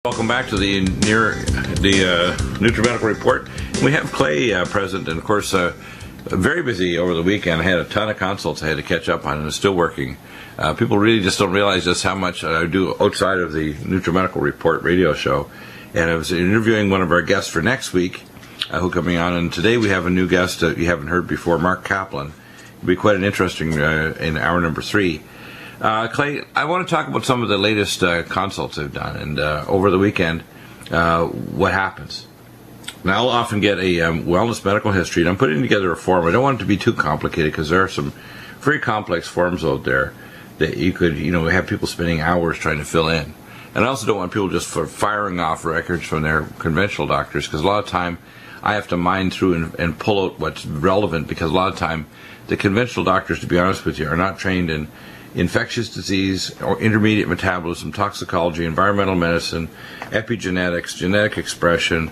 Welcome back to the Nutrimedical Report. We have Clay present, and of course, very busy over the weekend. I had a ton of consults I had to catch up on, and it's still working. People really just don't realize just how much I do outside of the Nutrimedical Report radio show. And I was interviewing one of our guests for next week, who's coming on, and today we have a new guest that you haven't heard before, Mark Kaplan. It'll be quite an interesting in hour number 3. Clay, I want to talk about some of the latest consults I've done, and over the weekend, what happens. Now, I'll often get a wellness medical history, and I'm putting together a form. I don't want it to be too complicated because there are some very complex forms out there that you could, have people spending hours trying to fill in. And I also don't want people just firing off records from their conventional doctors, because a lot of time I have to mine through and pull out what's relevant, because a lot of time the conventional doctors, to be honest with you, are not trained in infectious disease or intermediate metabolism, toxicology, environmental medicine, epigenetics, genetic expression,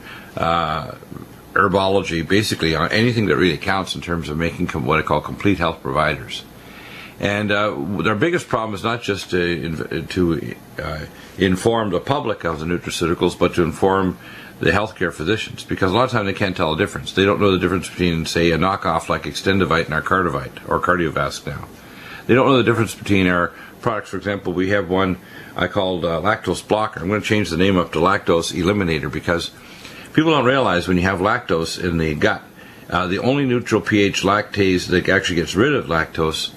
herbology, basically anything that really counts in terms of making what I call complete health providers. And their biggest problem is not just to inform the public of the nutraceuticals, but to inform the healthcare physicians, because a lot of times they can't tell the difference. They don't know the difference between, say, a knockoff like Extendivite and our Cardivite or Cardiovasc now. They don't know the difference between our products. For example, we have one I called lactose blocker. I'm going to change the name up to lactose eliminator, because people don't realize when you have lactose in the gut, the only neutral pH lactase that actually gets rid of lactose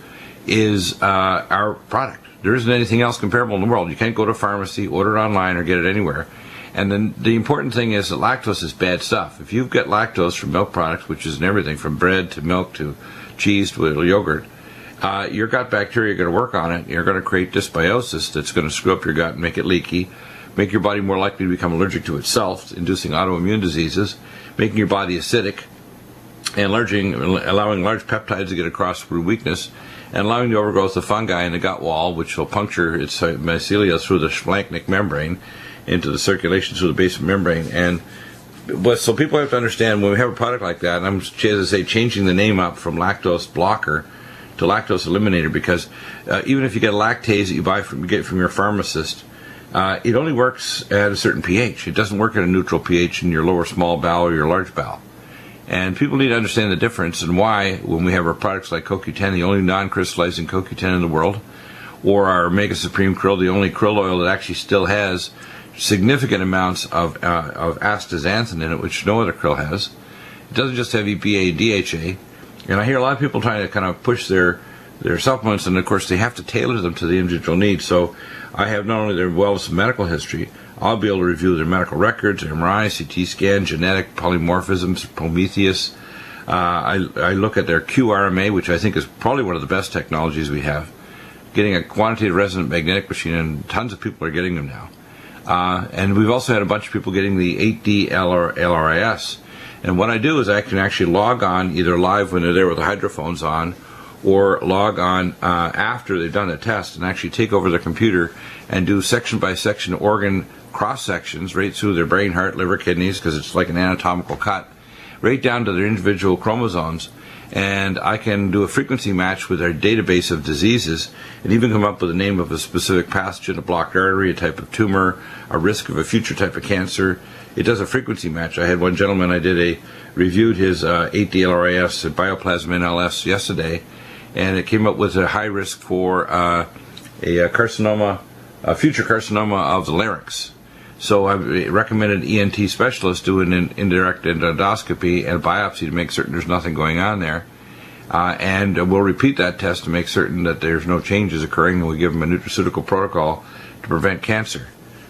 is our product. There isn't anything else comparable in the world. You can't go to a pharmacy, order it online, or get it anywhere. And then the important thing is that lactose is bad stuff. If you get lactose from milk products, which is in everything from bread to milk to cheese to yogurt, your gut bacteria are going to work on it. You're going to create dysbiosis that's going to screw up your gut and make it leaky, make your body more likely to become allergic to itself, inducing autoimmune diseases, making your body acidic, and allowing large peptides to get across through weakness, and allowing the overgrowth of fungi in the gut wall, which will puncture its mycelia through the splanchnic membrane into the circulation through the basement membrane. And so people have to understand, when we have a product like that, and I'm, as I say, changing the name up from lactose blocker to lactose eliminator, because even if you get a lactase that you get from your pharmacist, it only works at a certain pH. It doesn't work at a neutral pH in your lower small bowel or your large bowel. And people need to understand the difference, and why, when we have our products like CoQ10, the only non-crystallizing CoQ10 in the world, or our Omega Supreme Krill, the only krill oil that actually still has significant amounts of astaxanthin in it, which no other krill has. It doesn't just have EPA and DHA. And I hear a lot of people trying to kind of push their supplements, and of course they have to tailor them to the individual needs. So I have not only their wellness and medical history, I'll be able to review their medical records, MRI, CT scan, genetic polymorphisms, Prometheus. I look at their QRMA, which I think is probably one of the best technologies we have. Getting a quantitative resonant magnetic machine, and tons of people are getting them now. And we've also had a bunch of people getting the 8D LRIS. And what I do is I can actually log on either live when they're there with the hydrophones on, or log on after they've done the test and actually take over their computer and do section by section organ cross sections right through their brain, heart, liver, kidneys, because it's like an anatomical cut, right down to their individual chromosomes. And I can do a frequency match with our database of diseases, and even come up with the name of a specific pathogen, a blocked artery, a type of tumor, a risk of a future type of cancer. It does a frequency match. I had one gentleman, reviewed his 8D-LRAS at Bioplasm NLS yesterday, and it came up with a high risk for a carcinoma, a future carcinoma of the larynx. So I recommended ENT specialists do an indirect endoscopy and biopsy to make certain there's nothing going on there. And we'll repeat that test to make certain that there's no changes occurring, and we give them a nutraceutical protocol to prevent cancer.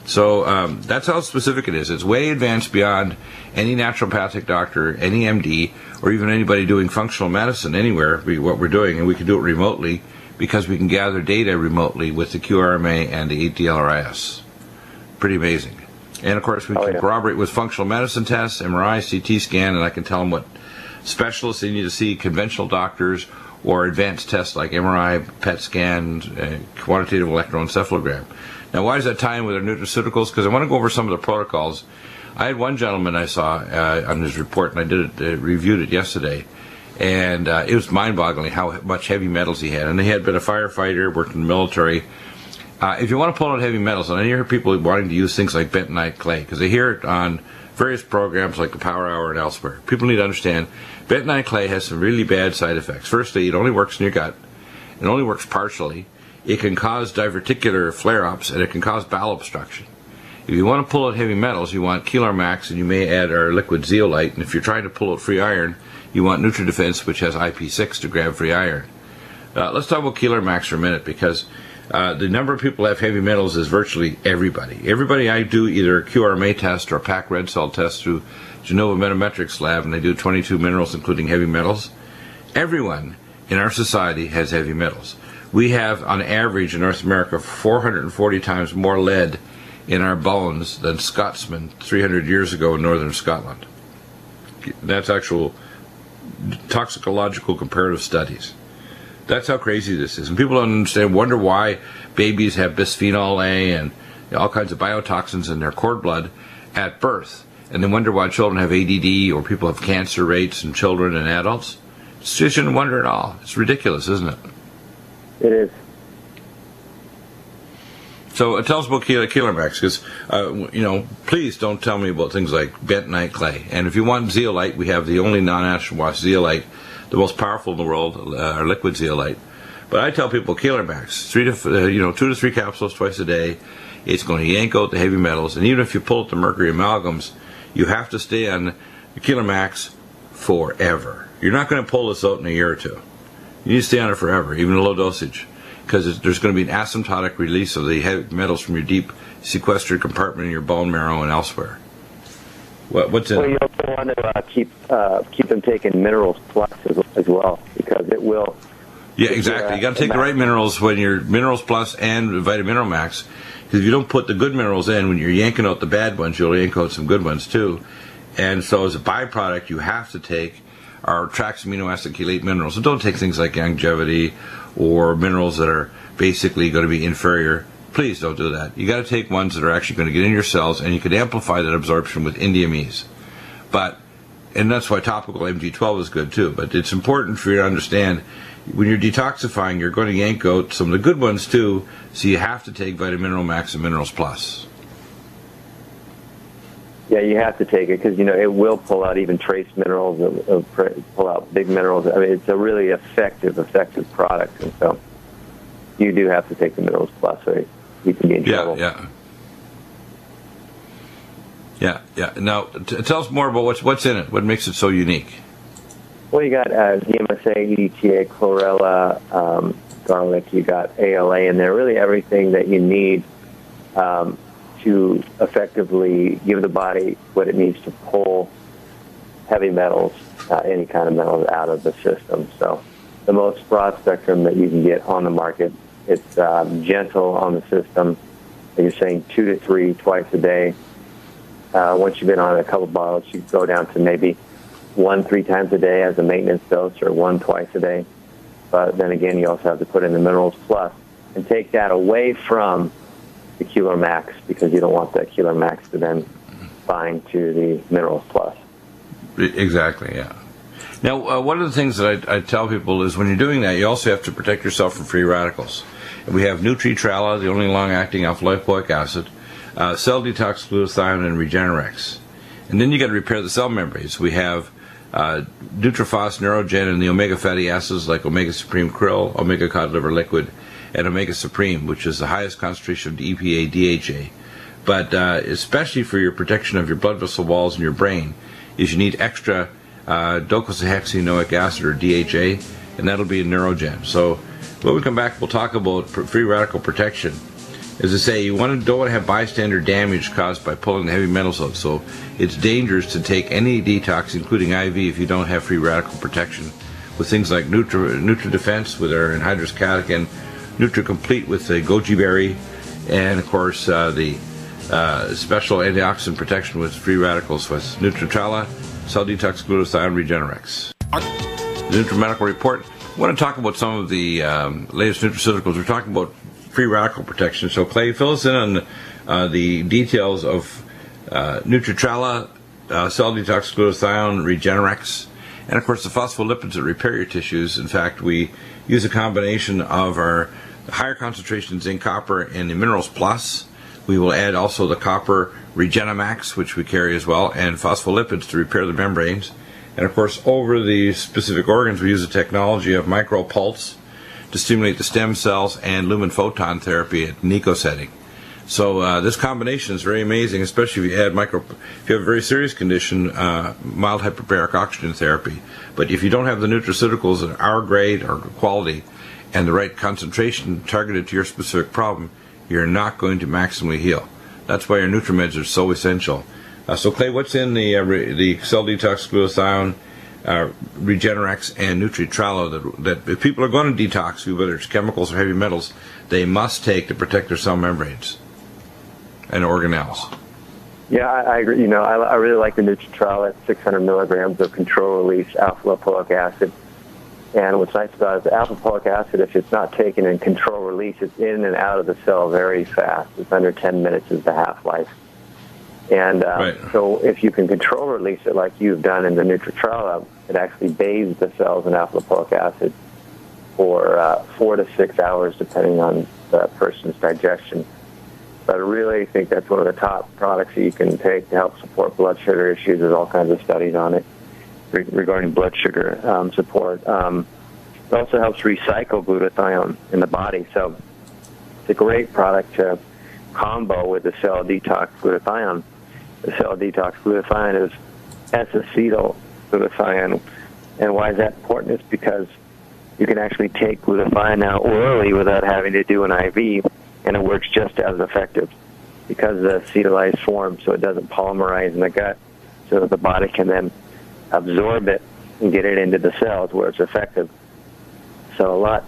So that's how specific it is. It's way advanced beyond any naturopathic doctor, any MD, or even anybody doing functional medicine anywhere, what we're doing, and we can do it remotely because we can gather data remotely with the QRMA and the 8D-LRIS. Pretty amazing. And of course we can corroborate with functional medicine tests, MRI, CT scan, and I can tell them what specialists they need to see, conventional doctors, or advanced tests like MRI, PET scan, quantitative electroencephalogram. Now, why does that tie in with our nutraceuticals? Because I want to go over some of the protocols. I had one gentleman I saw on his report, and I reviewed it yesterday, and it was mind-boggling how much heavy metals he had. And he had been a firefighter, worked in the military, If you want to pull out heavy metals, and I hear people wanting to use things like bentonite clay, because they hear it on various programs like the Power Hour and elsewhere. People need to understand bentonite clay has some really bad side effects. Firstly, it only works in your gut. It only works partially. It can cause diverticular flare-ups, and it can cause bowel obstruction. If you want to pull out heavy metals, you want Keeler Max, and you may add our liquid zeolite. And if you're trying to pull out free iron, you want Nutridefense, which has IP6 to grab free iron. Let's talk about Keeler Max for a minute, because the number of people who have heavy metals is virtually everybody. Everybody I do either a QRMA test or a PAC red cell test through Genova Metametrics lab, and they do 22 minerals, including heavy metals. Everyone in our society has heavy metals. We have, on average, in North America, 440 times more lead in our bones than Scotsmen 300 years ago in northern Scotland. That's actual toxicological comparative studies. That's how crazy this is. And people don't understand, wonder why babies have bisphenol A and all kinds of biotoxins in their cord blood at birth. And they wonder why children have ADD or people have cancer rates in children and adults. You shouldn't wonder at all. It's ridiculous, isn't it? It is. So tell us about Keeler Max, because, please don't tell me about things like bentonite clay. And if you want zeolite, we have the only non-acid wash zeolite, the most powerful in the world, our liquid zeolite. But I tell people Keeler Max, 2 to 3 capsules twice a day. It's going to yank out the heavy metals. And even if you pull out the mercury amalgams, you have to stay on the Keeler Max forever. You're not going to pull this out in a year or two. You need to stay on it forever, even a low dosage, because there's going to be an asymptotic release of the heavy metals from your deep sequestered compartment in your bone marrow and elsewhere. What's in it? Well, you also want to keep them taking Minerals Plus as well, because it will. Yeah, exactly. You got to take the right minerals when you're Minerals Plus and Vitamin Max, because if you don't put the good minerals in, when you're yanking out the bad ones, you'll yank out some good ones too. And so as a byproduct, you have to take our trax amino acid chelate minerals. And don't take things like longevity or minerals that are basically going to be inferior. Please don't do that. You got to take ones that are actually going to get in your cells, and you can amplify that absorption with indiamines. And that's why topical MG12 is good too. But it's important for you to understand, when you're detoxifying, you're going to yank out some of the good ones too, so you have to take Vitamin Max and Minerals Plus. Yeah, you have to take it, because it will pull out even trace minerals, pull out big minerals. I mean, it's a really effective product, and so you do have to take the Minerals Plus, or you can be in trouble. Yeah. Now, tell us more about what's in it. What makes it so unique? Well, you got DMSA, EDTA, chlorella, garlic. You got ALA in there. Really, everything that you need to effectively give the body what it needs to pull heavy metals, any kind of metals, out of the system. So the most broad spectrum that you can get on the market. It's gentle on the system. You're saying 2 to 3 twice a day. Once you've been on a couple bottles, you go down to maybe 1 3 times a day as a maintenance dose, or 1 twice a day. But then again, you also have to put in the Minerals Plus and take that away from the Keeler Max, because you don't want that Keeler Max to then bind to the Minerals Plus. Exactly, yeah. Now, one of the things that I tell people is, when you're doing that, you also have to protect yourself from free radicals. And we have Nutri-Trala, the only long-acting alpha-lipoic acid, cell detox glutathione, and Regenerex. And then you got to repair the cell membranes. We have Nutrifos, Neurogen, and the omega fatty acids like Omega Supreme Krill, Omega Cod Liver Liquid, and Omega Supreme, which is the highest concentration of EPA DHA. But especially for your protection of your blood vessel walls and your brain, is you need extra docosahexaenoic acid, or DHA, and that'll be in Neurogen. So when we come back, we'll talk about free radical protection. As I say, you don't want to have bystander damage caused by pulling the heavy metals out. So it's dangerous to take any detox, including IV, if you don't have free radical protection, with things like Nutridefense with our anhydrous catechin, NutriComplete with the goji berry, and of course the special antioxidant protection with free radicals with Nutri-Trala, cell detox glutathione, Regenerex. The Nutrimedical report. I want to talk about some of the latest nutraceuticals. We're talking about free radical protection. So Clay, fill us in on the details of Nutri-Trala, cell detox glutathione, Regenerex, and of course the phospholipids that repair your tissues. In fact, we use a combination of our higher concentrations in copper and the Minerals Plus. We will add also the copper Regenemax, which we carry as well, and phospholipids to repair the membranes. And of course, over the specific organs, we use the technology of micropulse to stimulate the stem cells and lumen photon therapy at NICO setting. So this combination is very amazing, especially if you add if you have a very serious condition, mild hyperbaric oxygen therapy. But if you don't have the nutraceuticals in our grade or quality and the right concentration targeted to your specific problem, you're not going to maximally heal. That's why our Nutrimeds are so essential. So Clay, what's in the Cell Detox Glutathione, Regenerex, and Nutri-Tralo that if people are going to detox, whether it's chemicals or heavy metals, they must take to protect their cell membranes and organelles? Yeah, I agree. You know, I really like the Nutri-Tralo at 600 milligrams of control-release alpha-lipoic acid. And what's nice about it is the alpha-lipoic acid, if it's not taken in control-release, it's in and out of the cell very fast. It's under 10 minutes is the half-life. And so if you can control-release it like you've done in the Nutri-Tralo, it actually bathes the cells in alpha-lipoic acid for 4 to 6 hours, depending on the person's digestion. But I really think that's one of the top products that you can take to help support blood sugar issues. There's all kinds of studies on it regarding blood sugar support. It also helps recycle glutathione in the body. So it's a great product to combo with the Cell Detox Glutathione. The Cell Detox Glutathione is S-acetyl glutathione. And why is that important? It's because you can actually take glutathione now orally without having to do an IV, and it works just as effective because of the acetylized form, so it doesn't polymerize in the gut, so that the body can then absorb it and get it into the cells where it's effective. So a lot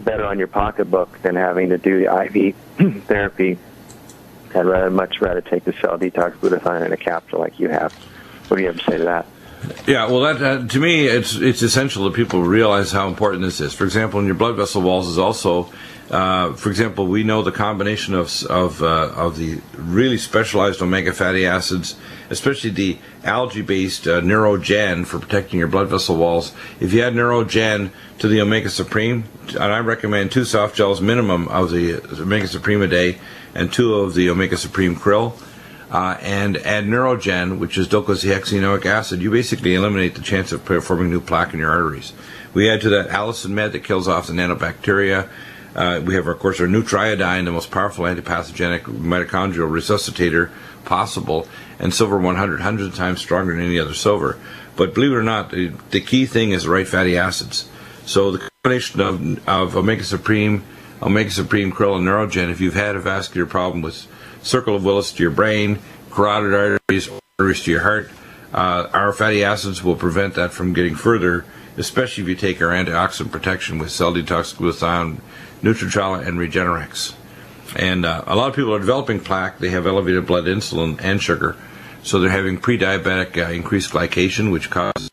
better on your pocketbook than having to do the IV therapy. I'd much rather take the Cell Detox Glutathione in a capsule like you have. What do you have to say to that? Yeah, well, that to me, it's essential that people realize how important this is. For example, in your blood vessel walls is also, for example, we know the combination of the really specialized omega fatty acids, especially the algae-based Neurogen for protecting your blood vessel walls. If you add Neurogen to the Omega Supreme, and I recommend 2 soft gels minimum of the Omega Supreme a day, and 2 of the Omega Supreme Krill, and add Neurogen, which is docosahexaenoic acid, you basically eliminate the chance of forming new plaque in your arteries. We add to that allicin med that kills off the nanobacteria. We have, of course, our Nutriodine, the most powerful antipathogenic mitochondrial resuscitator possible, and silver 100, hundreds of times stronger than any other silver. But believe it or not, the key thing is the right fatty acids. So the combination of Omega Supreme Krill, and Neurogen, if you've had a vascular problem with circle of Willis to your brain, carotid arteries to your heart, our fatty acids will prevent that from getting further, especially if you take our antioxidant protection with Cell Detox Glutathione, Nutri-Tralo, and Regenerex. And a lot of people are developing plaque. They have elevated blood insulin and sugar, so they're having pre-diabetic increased glycation, which causes.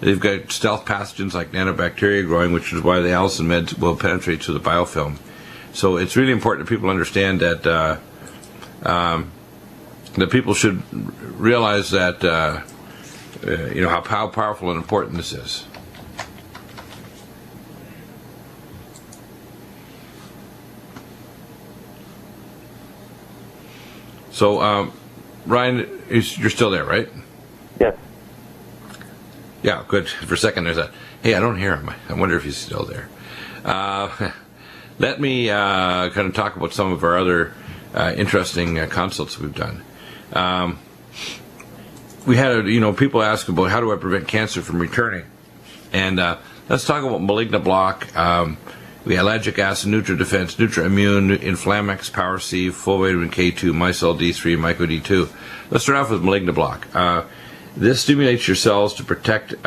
They've got stealth pathogens like nanobacteria growing, which is why the allicin meds will penetrate to the biofilm. So it's really important that people understand that that people should realize that how powerful and important this is. So, Ryan, you're still there, right? Yes. Yeah, good. For a second, there's hey, I don't hear him. I wonder if he's still there. Let me kind of talk about some of our other interesting consults we've done. We had, people ask about how do I prevent cancer from returning, and let's talk about malignant block. We have Ellagic acid, NutriDefense, NutriImmune, Inflamex, Power C, full vitamin K2, Micelle D3, Myco D2. Let's start off with malignant block. This stimulates your cells to protect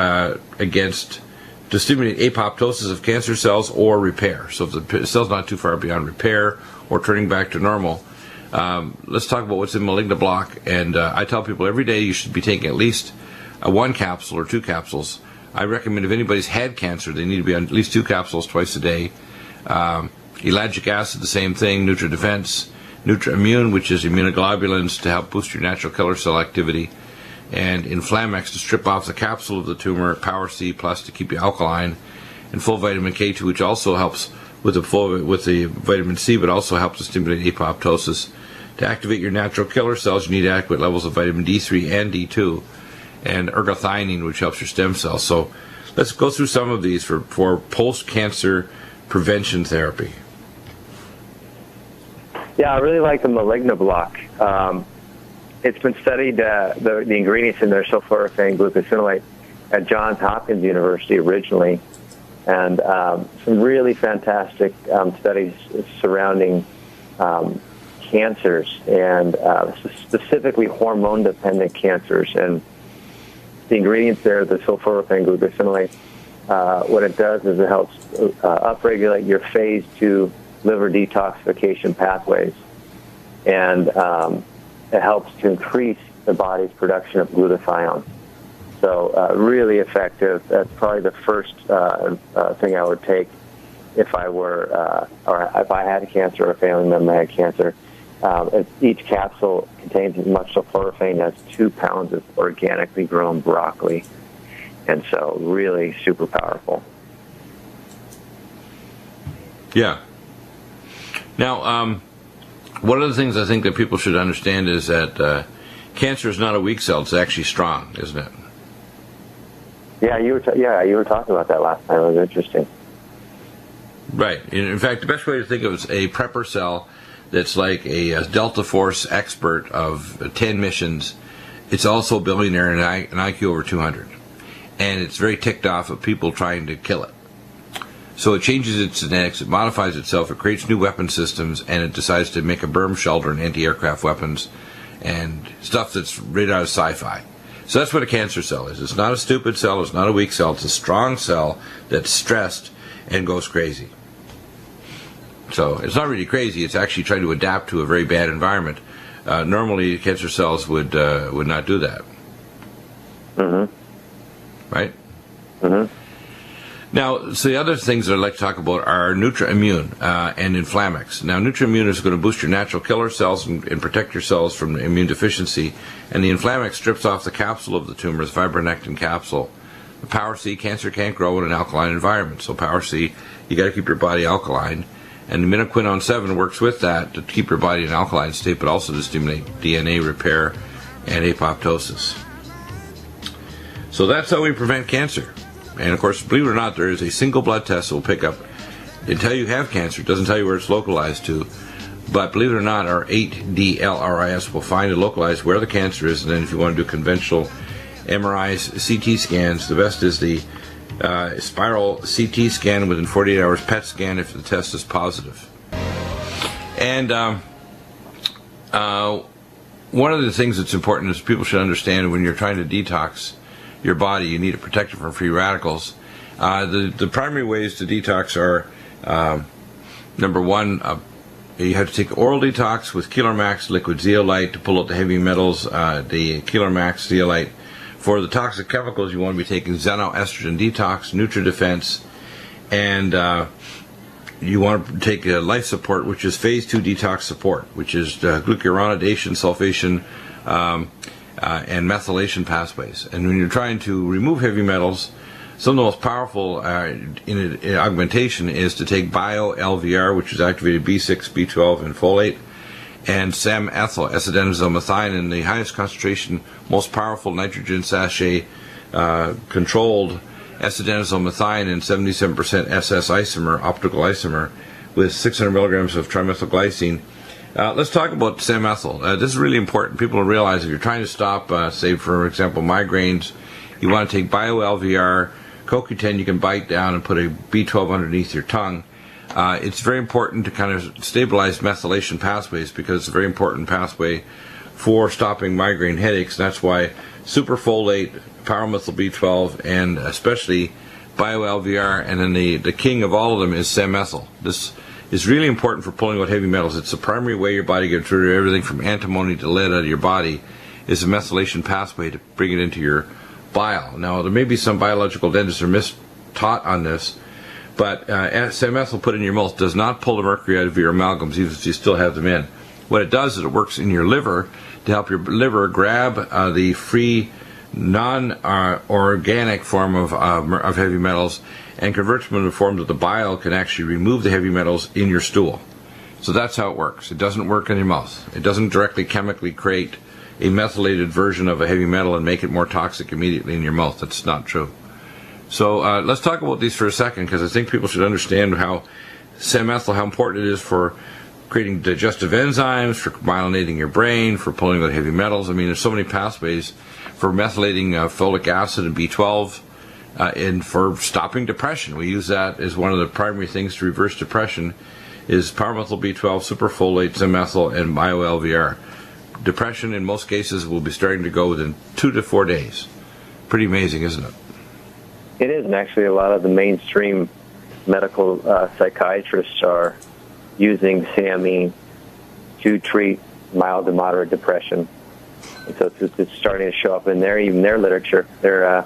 to stimulate apoptosis of cancer cells or repair. So if the cell's not too far beyond repair or turning back to normal, let's talk about what's in malignant block. And I tell people every day you should be taking at least 1 capsule or 2 capsules. I recommend if anybody's had cancer, they need to be on at least 2 capsules twice a day. Ellagic acid, the same thing. NutriDefense, NutriImmune, which is immunoglobulins to help boost your natural killer cell activity, and Inflamex to strip off the capsule of the tumor, Power C plus to keep you alkaline, and full vitamin K2, which also helps with the vitamin C, but also helps to stimulate apoptosis. To activate your natural killer cells, you need adequate levels of vitamin D3 and D2, and ergothioneine, which helps your stem cells. So let's go through some of these for post-cancer prevention therapy. Yeah, I really like the Maligna block. It's been studied, the ingredients in there, sulforaphane glucosinolate, at Johns Hopkins University originally, and some really fantastic studies surrounding cancers, and specifically hormone-dependent cancers. And the ingredients there, the sulforaphane glucosinolate, what it does is it helps upregulate your phase 2 liver detoxification pathways, and it helps to increase the body's production of glutathione. So really effective. That's probably the first thing I would take if I were, or if I had cancer or a family member had cancer. Each capsule contains as much sulforaphane as 2 pounds of organically grown broccoli, and so really super powerful. Yeah. Now, one of the things I think that people should understand is that cancer is not a weak cell; it's actually strong, isn't it? Yeah, you were talking about that last time. It was interesting. Right. In fact, the best way to think of it is a prepper cell that's like a Delta Force expert of 10 missions. It's also a billionaire and an IQ over 200. And it's very ticked off of people trying to kill it. So it changes its genetics, it modifies itself, it creates new weapon systems, and it decides to make a berm shelter and anti-aircraft weapons and stuff that's right out of sci-fi. So that's what a cancer cell is. It's not a stupid cell, it's not a weak cell, it's a strong cell that's stressed and goes crazy. So it's not really crazy, it's actually trying to adapt to a very bad environment. Normally, cancer cells would not do that. Mm-hmm. Right? Mm-hmm. Now, so the other things that I'd like to talk about are Nutrimune and Inflamex. Now, Nutrimune is going to boost your natural killer cells and protect your cells from immune deficiency, and the Inflamex strips off the capsule of the tumor's fibronectin capsule. The Power C, cancer can't grow in an alkaline environment, so Power C, you got to keep your body alkaline, and the Minoquinone 7 works with that to keep your body in an alkaline state, but also to stimulate DNA repair and apoptosis. So that's how we prevent cancer. And of course, believe it or not, there is a single blood test that will pick up and tell you have cancer. It doesn't tell you where it's localized to. But believe it or not, our 8D-LRIS will find and localize where the cancer is. And then if you want to do conventional MRIs, CT scans, the best is the spiral CT scan within 48 hours, PET scan if the test is positive. And one of the things that's important is people should understand when you're trying to detox your body, you need to protect it from free radicals. The primary ways to detox are, number one, you have to take oral detox with Keeler Max liquid zeolite to pull out the heavy metals, the Keeler Max zeolite. For the toxic chemicals, you want to be taking xenoestrogen detox, NutriDefense, and you want to take life support, which is phase 2 detox support, which is glucuronidation, sulfation, and methylation pathways. And when you're trying to remove heavy metals, some of the most powerful in augmentation is to take bio-LVR, which is activated B6, B12, and folate, and SAM-ethyl, S-adenosylmethionine, the highest concentration, most powerful nitrogen sachet controlled S-adenosylmethionine, 77% SS isomer, optical isomer, with 600 milligrams of trimethylglycine. Let's talk about SAM-ethyl. This is really important. People don't realize if you're trying to stop, say, for example, migraines, you want to take bio-LVR, CoQ10, you can bite down and put a B12 underneath your tongue. It's very important to kind of stabilize methylation pathways because it's a very important pathway for stopping migraine headaches. That's why superfolate, pyromethyl B12, and especially bio-LVR, and then the king of all of them is SAM-ethyl. This is really important for pulling out heavy metals. It's the primary way your body gets rid of everything from antimony to lead out of your body is a methylation pathway to bring it into your bile. Now, there may be some biological dentists are mistaught on this, but SAM-ethyl put in your mouth does not pull the mercury out of your amalgams, even if you still have them in. What it does is it works in your liver to help your liver grab the free non-organic form of heavy metals and converts them into forms that the bile can actually remove the heavy metals in your stool. So that's how it works. It doesn't work in your mouth. It doesn't directly chemically create a methylated version of a heavy metal and make it more toxic immediately in your mouth. That's not true. So let's talk about these for a second, because I think people should understand how sammethyl, how important it is for creating digestive enzymes, for myelinating your brain, for pulling out heavy metals. I mean, there's so many pathways for methylating folic acid and B12, and for stopping depression. We use that as one of the primary things to reverse depression, is pyromethyl B12, superfolate, sammethyl, and bio-LVR. Depression, in most cases, will be starting to go within 2 to 4 days. Pretty amazing, isn't it? It is, and actually a lot of the mainstream medical psychiatrists are using SAMe to treat mild to moderate depression. And so it's starting to show up in even their literature. They're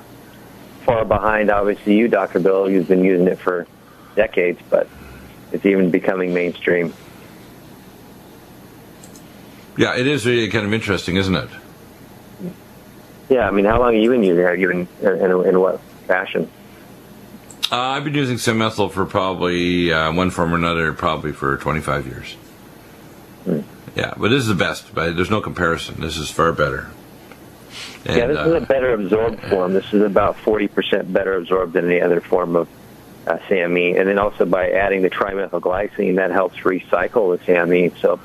far behind, obviously, you, Dr. Bill, who's been using it for decades, but it's even becoming mainstream. Yeah, it is really kind of interesting, isn't it? Yeah, I mean, how long have you been using it? Have you been in what fashion? I've been using sammethyl for probably one form or another, probably for 25 years. Yeah, but this is the best. There's no comparison. This is far better. And, yeah, this is a better absorbed form. This is about 40% better absorbed than any other form of SAMe. And then also by adding the trimethylglycine, that helps recycle the SAMe. So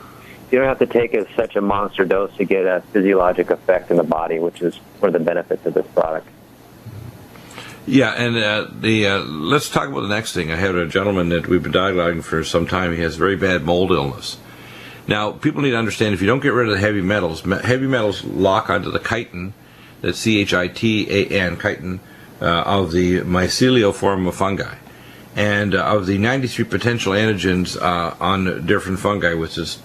you don't have to take such a monster dose to get a physiologic effect in the body, which is one of the benefits of this product. Yeah, and let's talk about the next thing. I have a gentleman that we've been dialoguing for some time. He has very bad mold illness. Now, people need to understand, if you don't get rid of the heavy metals lock onto the chitin, that's C-H-I-T-A-N, chitin, of the mycelial form of fungi. And of the 93 potential antigens on different fungi, which is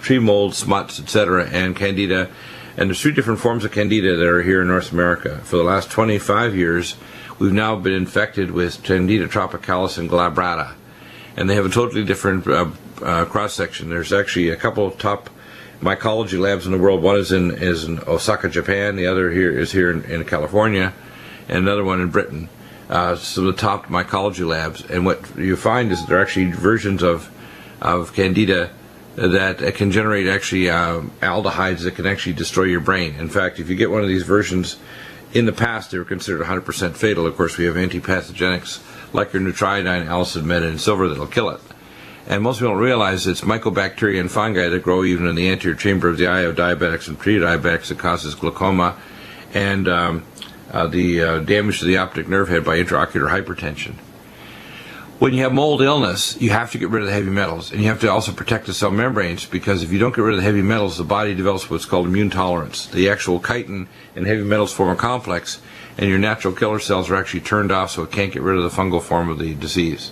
tree mold, smuts, etc., and candida. And there's 3 different forms of candida that are here in North America. For the last 25 years, we've now been infected with Candida tropicalis and glabrata. And they have a totally different cross-section. There's actually a couple of top mycology labs in the world. One is in Osaka, Japan. The other is here in California, and another one in Britain. So the top mycology labs. And what you find is there are actually versions of Candida that can generate actually aldehydes that can actually destroy your brain. In fact, if you get one of these versions, in the past they were considered 100% fatal. Of course, we have antipathogenics like your Nutrimedical, Allicin Med, and silver that'll kill it. And most people don't realize it's mycobacteria and fungi that grow even in the anterior chamber of the eye of diabetics and pre-diabetics that causes glaucoma and the damage to the optic nerve head by intraocular hypertension. When you have mold illness, you have to get rid of the heavy metals, and you have to also protect the cell membranes, because if you don't get rid of the heavy metals, the body develops what's called immune tolerance. The actual chitin and heavy metals form a complex, and your natural killer cells are actually turned off, so it can't get rid of the fungal form of the disease.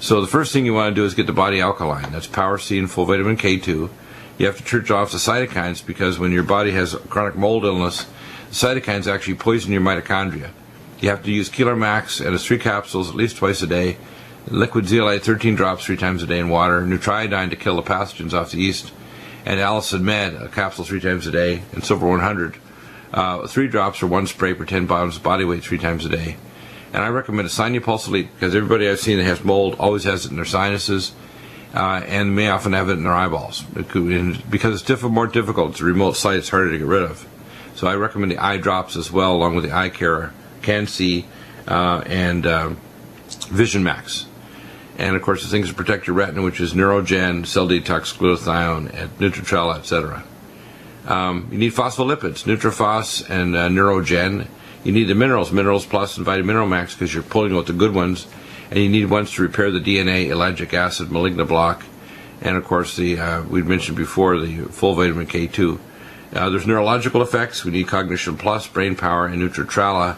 So the first thing you want to do is get the body alkaline. That's Power C and full vitamin K2. You have to turn off the cytokines, because when your body has chronic mold illness, the cytokines actually poison your mitochondria. You have to use Keeler Max, and it's 3 capsules at least twice a day. Liquid zeolite, 13 drops 3 times a day in water. Nutriodine to kill the pathogens off the yeast. And Allicin Med, a capsule 3 times a day. And Silver 100, 3 drops or 1 spray per 10 pounds of body weight 3 times a day. And I recommend a Sinupulse Elite, because everybody I've seen that has mold always has it in their sinuses, and may often have it in their eyeballs. Because it's more difficult, it's a remote site, it's harder to get rid of. So I recommend the eye drops as well, along with the Eye Care, Can See, and Vision Max. And of course the things that protect your retina, which is Neurogen, Cell Detox, Glutathione, and Nutritrella, etc. You need phospholipids, Nutrifos and Neurogen. You need the Minerals Plus and Vitamin Max, because you're pulling out the good ones. And you need ones to repair the DNA, ellagic acid, malignoblock, and of course we'd mentioned before the full vitamin K2. There's neurological effects. We need Cognition Plus, Brain Power, and Nutritrella.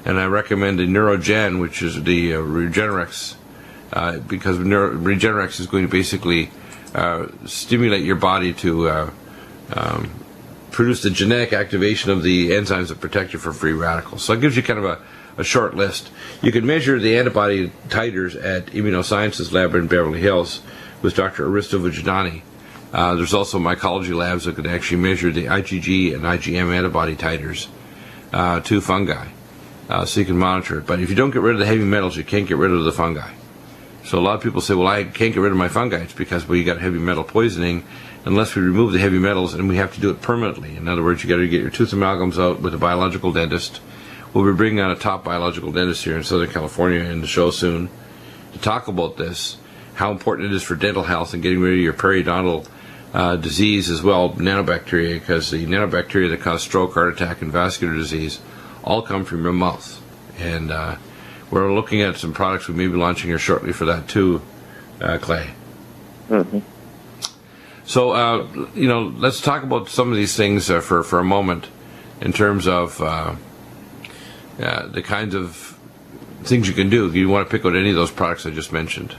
And I recommend the Neurogen, which is the Regenerex, because Regenerex is going to basically stimulate your body to produce the genetic activation of the enzymes that protect you from free radicals. So it gives you kind of a short list. You can measure the antibody titers at Immunosciences Lab in Beverly Hills with Dr. Aristo Vujadani. There's also mycology labs that can actually measure the IgG and IgM antibody titers. to fungi, so you can monitor it. But if you don't get rid of the heavy metals, you can't get rid of the fungi. So a lot of people say, well, I can't get rid of my fungi. It's because, well, you got heavy metal poisoning unless we remove the heavy metals, and we have to do it permanently. In other words, you got to get your tooth amalgams out with a biological dentist. We'll be bringing on a top biological dentist here in Southern California in the show soon to talk about this, how important it is for dental health and getting rid of your periodontal disease as well, nanobacteria, because the nanobacteria that cause stroke, heart attack, and vascular disease all come from your mouth. And we're looking at some products we may be launching here shortly for that too, Clay. Mm-hmm. So, let's talk about some of these things for a moment in terms of the kinds of things you can do. Do you want to pick out any of those products I just mentioned?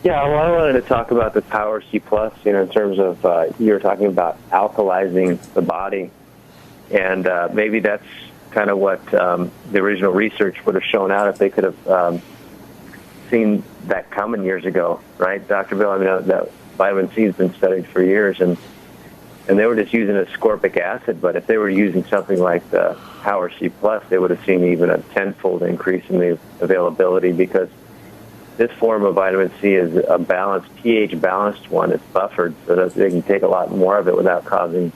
Yeah, well, I wanted to talk about the Power C Plus, in terms of, you were talking about alkalizing the body. And maybe that's kind of what the original research would have shown out if they could have seen that coming years ago, right, Dr. Bill? I mean, that vitamin C has been studied for years, and they were just using ascorbic acid. But if they were using something like the Power C Plus, they would have seen even a tenfold increase in the availability, because this form of vitamin C is a balanced, pH-balanced one. It's buffered so that they can take a lot more of it without causing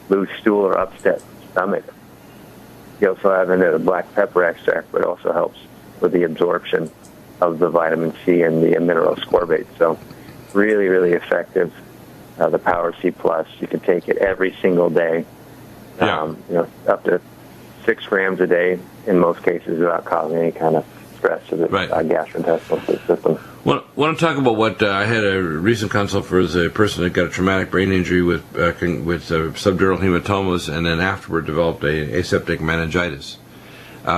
loose stool or upset stomach. You also have in it a black pepper extract, but it also helps with the absorption of the vitamin C and the mineral ascorbate. So really, really effective. The Power C Plus, you can take it every single day, up to 6 grams a day in most cases without causing any kind of stress to the gastrointestinal system. Well, I want to talk about what I had a recent consult for a person that got a traumatic brain injury with subdural hematomas, and then afterward developed aseptic meningitis,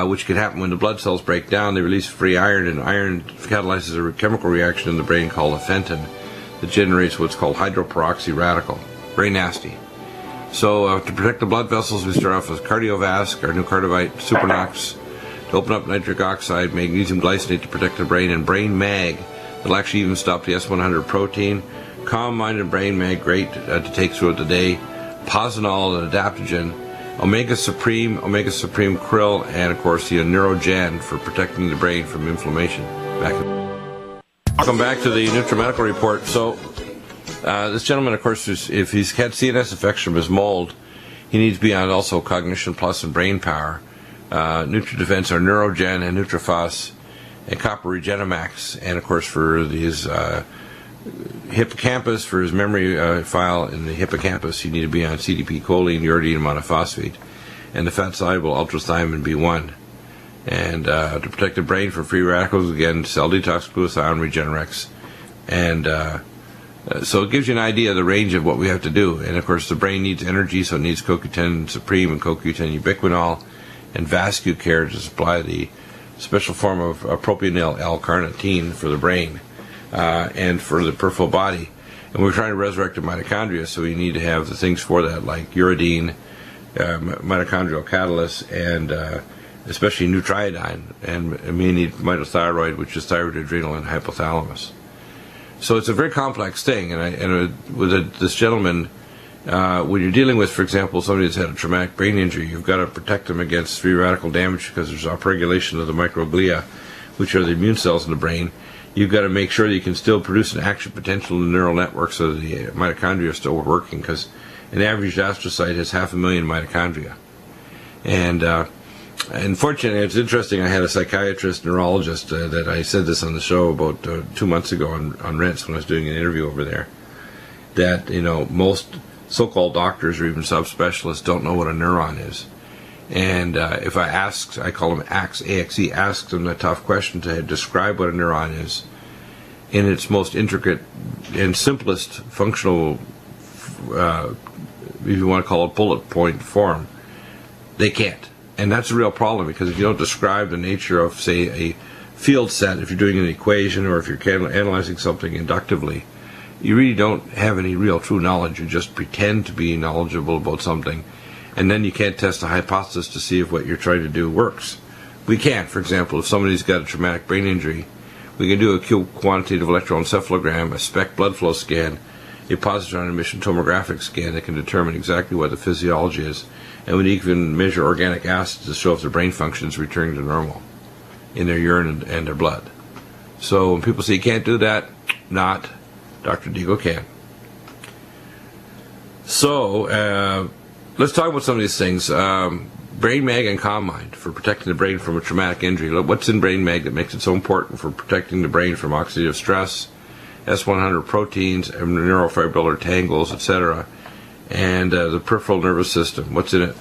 which could happen when the blood cells break down. They release free iron, and iron catalyzes a chemical reaction in the brain called a fenton that generates what's called hydroperoxy radical. Very nasty. So to protect the blood vessels, we start off with Cardiovasc, our new Cardivite Supernox, to open up nitric oxide, magnesium glycinate to protect the brain, and Brain Mag that'll actually even stop the S100 protein. Calm Mind and Brain Mag, great to take throughout the day. Posinol, an adaptogen. Omega Supreme Krill, and of course the Neurogen for protecting the brain from inflammation. Welcome back to the Nutrimedical Report. So this gentleman, of course, if he's had CNS effects from his mold, he needs to be on also Cognition Plus and Brain Power. NutriDefense are Neurogen and NutriFos and Copper Regenemax, and of course for his hippocampus, for his memory file in the hippocampus, you need to be on CDP choline, uridine, monophosphate, and the fat-soluble ultrathymine B1. And to protect the brain from free radicals, again, cell detox, glutathione, Regenerex, and so it gives you an idea of the range of what we have to do. And of course the brain needs energy, so it needs CoQ10 Supreme and CoQ10 Ubiquinol and VascuCare to supply the special form of propionyl L-carnitine for the brain and for the peripheral body. And we're trying to resurrect the mitochondria, so we need to have the things for that, like uridine, mitochondrial catalyst, and especially nutriodine, and we need mitothyroid, which is thyroid, adrenal, and hypothalamus. So it's a very complex thing, and with this gentleman, when you're dealing with, for example, somebody that's had a traumatic brain injury, you've got to protect them against free radical damage because there's upregulation of the microglia, which are the immune cells in the brain. You've got to make sure that you can still produce an action potential in the neural network so that the mitochondria are still working, because an average astrocyte has 500,000 mitochondria. And unfortunately, it's interesting, I had a psychiatrist, neurologist, that I said this on the show about 2 months ago on Rents when I was doing an interview over there, that, most so-called doctors or even subspecialists don't know what a neuron is. And if I call them AXE, ask them a tough question to describe what a neuron is in its most intricate and simplest functional, if you want to call it bullet point form, they can't. And that's a real problem, because if you don't describe the nature of, say, a field set, if you're doing an equation or if you're analyzing something inductively, you really don't have any real true knowledge. You just pretend to be knowledgeable about something, and then you can't test a hypothesis to see if what you're trying to do works. We can't. For example, if somebody's got a traumatic brain injury, we can do a quantitative electroencephalogram, a SPECT blood flow scan, a positron emission tomographic scan that can determine exactly what the physiology is, and we even measure organic acids to show if their brain function is returning to normal in their urine and their blood. So when people say you can't do that, not. Dr. Deagle can. So let's talk about some of these things. Brain Mag and Calm Mind for protecting the brain from a traumatic injury. What's in Brain Mag that makes it so important for protecting the brain from oxidative stress, S100 proteins, and neurofibrillar tangles, etc., and the peripheral nervous system? What's in it?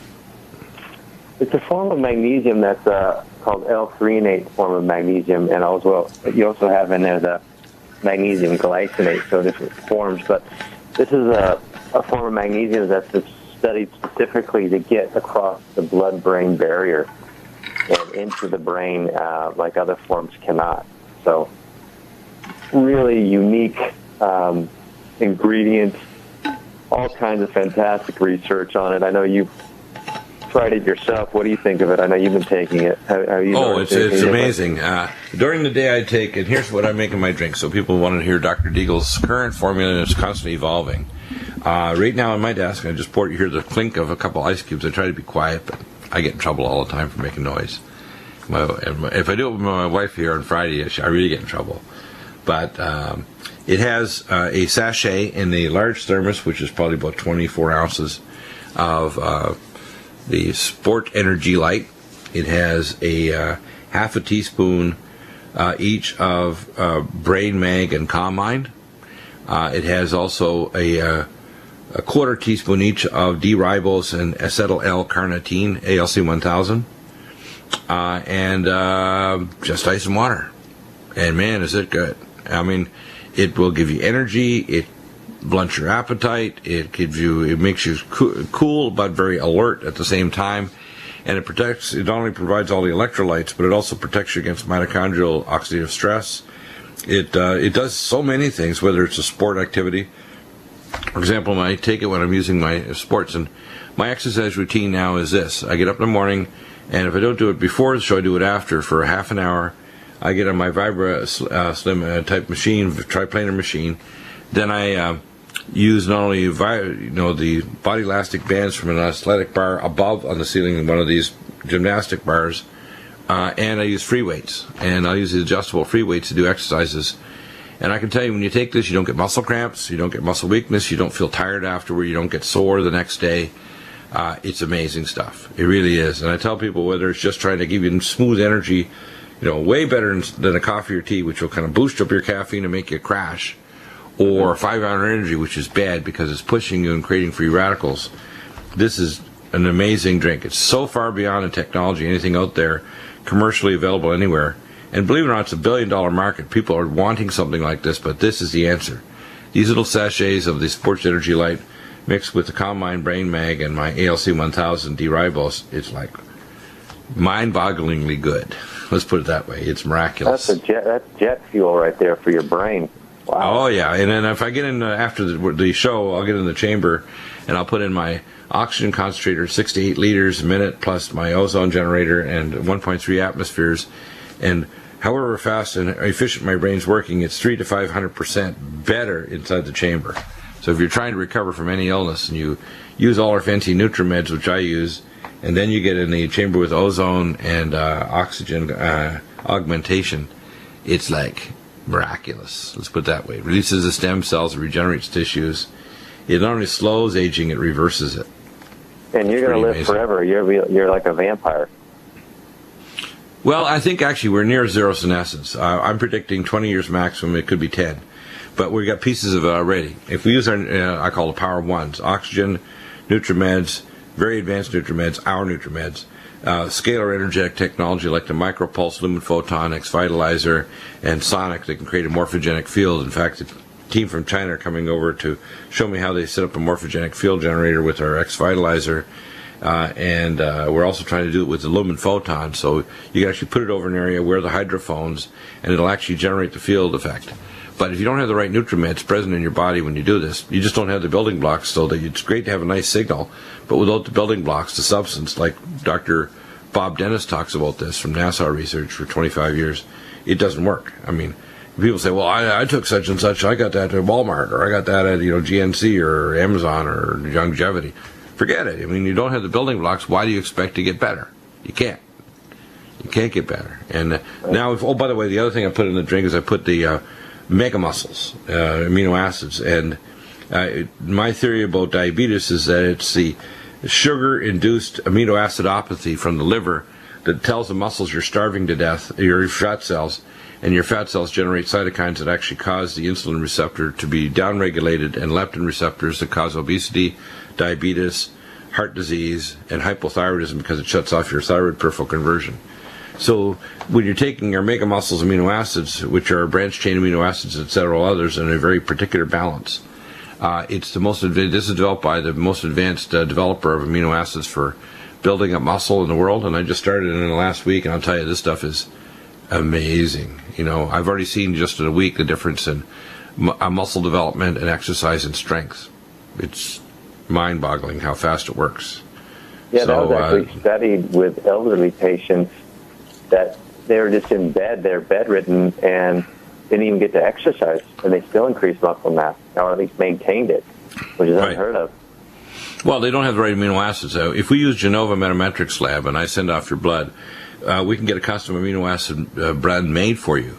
It's a form of magnesium that's called L-threonate form of magnesium, and also you also have in there the magnesium glycinate, so different forms. But this is a form of magnesium that's studied specifically to get across the blood-brain barrier and into the brain like other forms cannot. So really unique ingredients, all kinds of fantastic research on it. I know you've tried it yourself. What do you think of it? I know you've been taking it. It's amazing. During the day I take it. Here's what I make in my drink, so people want to hear Dr. Deagle's current formula, and it's constantly evolving. Right now on my desk, I just poured, you hear the clink of a couple ice cubes. I try to be quiet, but I get in trouble all the time for making noise. If I do it with my wife here on Friday, I really get in trouble. But it has a sachet in the large thermos, which is probably about 24 ounces of the Sport Energy Light. It has a half a teaspoon each of Brain Mag and Calm Mind. It has also a quarter teaspoon each of D-ribose and acetyl L-carnitine, ALC 1000, and just ice and water. And man, is it good. I mean, it will give you energy, it blunts your appetite, it makes you cool but very alert at the same time, and it not only provides all the electrolytes, but it also protects you against mitochondrial oxidative stress. It does so many things, whether it's a sport activity. For example, I take it when I'm using my sports, and my exercise routine now is this. I get up in the morning, and if I don't do it before the show, I do it after for a half an hour. I get on my Vibra Slim type machine, triplanar machine. Then I use not only the body elastic bands from an athletic bar above on the ceiling in one of these gymnastic bars, and I use free weights, and I'll use the adjustable free weights to do exercises. And I can tell you, when you take this, you don't get muscle cramps, you don't get muscle weakness, you don't feel tired afterward, you don't get sore the next day. It's amazing stuff. It really is. And I tell people, whether it's just trying to give you smooth energy, way better than a coffee or tea, which will kind of boost up your caffeine and make you crash, or 5-hour energy, which is bad because it's pushing you and creating free radicals. This is an amazing drink. It's so far beyond the technology, anything out there, commercially available anywhere. And believe it or not, it's a $1 billion market. People are wanting something like this, but this is the answer. These little sachets of the Sports Energy Light mixed with the Calm Mind Brain Mag and my ALC 1000 D-ribose, it's like mind-bogglingly good. Let's put it that way. It's miraculous. That's jet fuel right there for your brain. Wow. Oh, yeah. And then if I get in after the show, I'll get in the chamber, and I'll put in my oxygen concentrator, 6 to 8 liters a minute, plus my ozone generator and 1.3 atmospheres. And however fast and efficient my brain's working, it's 300 to 500% better inside the chamber. So if you're trying to recover from any illness and you use all our fancy Nutrimeds, which I use, and then you get in the chamber with ozone and oxygen augmentation, it's like miraculous. Let's put it that way. It releases the stem cells, it regenerates tissues. It not only slows aging, it reverses it. And you're going to live amazing. Forever. You're like a vampire. Well, I think actually we're near zero senescence. I'm predicting 20 years maximum. It could be 10. But we got pieces of it already. If we use our, I call it Power Ones, oxygen, Nutrimeds, very advanced Nutrimeds, our Nutrimeds, scalar energetic technology like the micropulse lumen photon, X Vitalizer, and Sonic that can create a morphogenic field. In fact, the team from China are coming over to show me how they set up a morphogenic field generator with our X Vitalizer. And we're also trying to do it with the lumen photon, so you can actually put it over an area where the hydrophones, and it'll actually generate the field effect. But if you don't have the right Nutrimeds present in your body when you do this, you just don't have the building blocks, so that it's great to have a nice signal, but without the building blocks, the substance, like Dr. Bob Dennis talks about this from NASA research for 25 years, it doesn't work. I mean, People say, well, I took such and such. I got that at Walmart, or I got that at GNC or Amazon or Longevity. Forget it. I mean, you don't have the building blocks. Why do you expect to get better? You can't. You can't get better. And now, by the way, the other thing I put in the drink is I put the mega muscles, amino acids. And my theory about diabetes is that it's the sugar-induced amino acidopathy from the liver that tells the muscles you're starving to death, your fat cells, and your fat cells generate cytokines that actually cause the insulin receptor to be downregulated, and leptin receptors that cause obesity, diabetes, heart disease, and hypothyroidism because it shuts off your thyroid peripheral conversion. So when you're taking your mega muscles amino acids, which are branched chain amino acids and several others in a very particular balance, it's the most advanced. This is developed by the most advanced developer of amino acids for building up muscle in the world, and I just started in the last week, and I'll tell you, this stuff is amazing. I've already seen just in a week the difference in muscle development and exercise and strength. It's mind-boggling how fast it works. Yeah, that was actually studied with elderly patients that they were just in bed, they're bedridden, and didn't even get to exercise, and they still increased muscle mass, or at least maintained it, which is unheard of. Well, they don't have the right amino acids. If we use Genova Metametrics Lab and I send off your blood, we can get a custom amino acid brand made for you,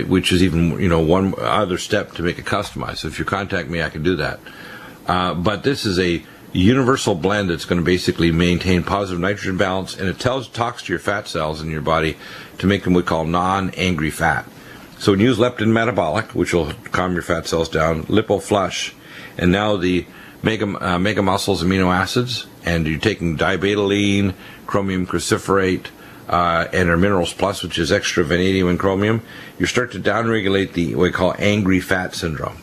which is even one other step to make it customized. So if you contact me, I can do that. But this is a universal blend that's going to basically maintain positive nitrogen balance, and it talks to your fat cells in your body to make them what we call non-angry fat. So we use leptin metabolic, which will calm your fat cells down, lipoflush, and now the mega muscles amino acids, and you're taking dibetaline, chromium cruciferate, and our minerals plus, which is extra vanadium and chromium. You start to downregulate the what we call angry fat syndrome.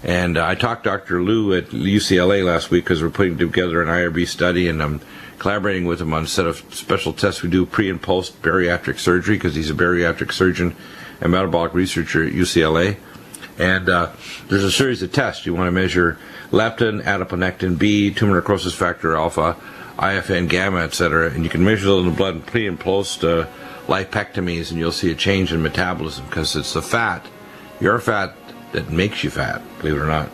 And I talked to Dr. Liu at UCLA last week because we're putting together an IRB study, and I'm collaborating with him on a set of special tests we do pre and post bariatric surgery, because he's a bariatric surgeon and metabolic researcher at UCLA. And there's a series of tests. You want to measure leptin, adiponectin B, tumor necrosis factor alpha, IFN gamma, etc. And you can measure those in the blood pre and post lipectomies, and you'll see a change in metabolism, because it's the fat, your fat, that makes you fat, believe it or not.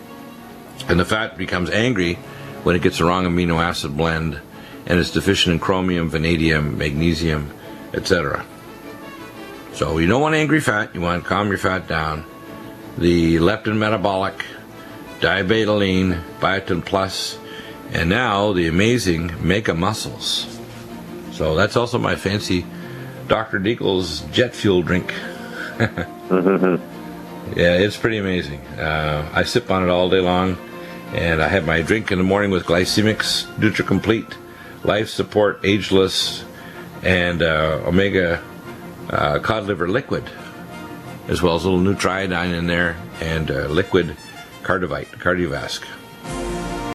And the fat becomes angry when it gets the wrong amino acid blend, and it's deficient in chromium, vanadium, magnesium, etc. So you don't want angry fat, you want to calm your fat down. The leptin metabolic, dibetaline, biotin plus, and now the amazing mega muscles. So that's also my fancy Dr. Deagle's jet fuel drink. Yeah, it's pretty amazing. I sip on it all day long, and I have my drink in the morning with glycemics, NutriComplete, Life Support, Ageless, and Omega cod liver liquid, as well as a little Nutriodine in there, and liquid Cardiovite, Cardiovasc.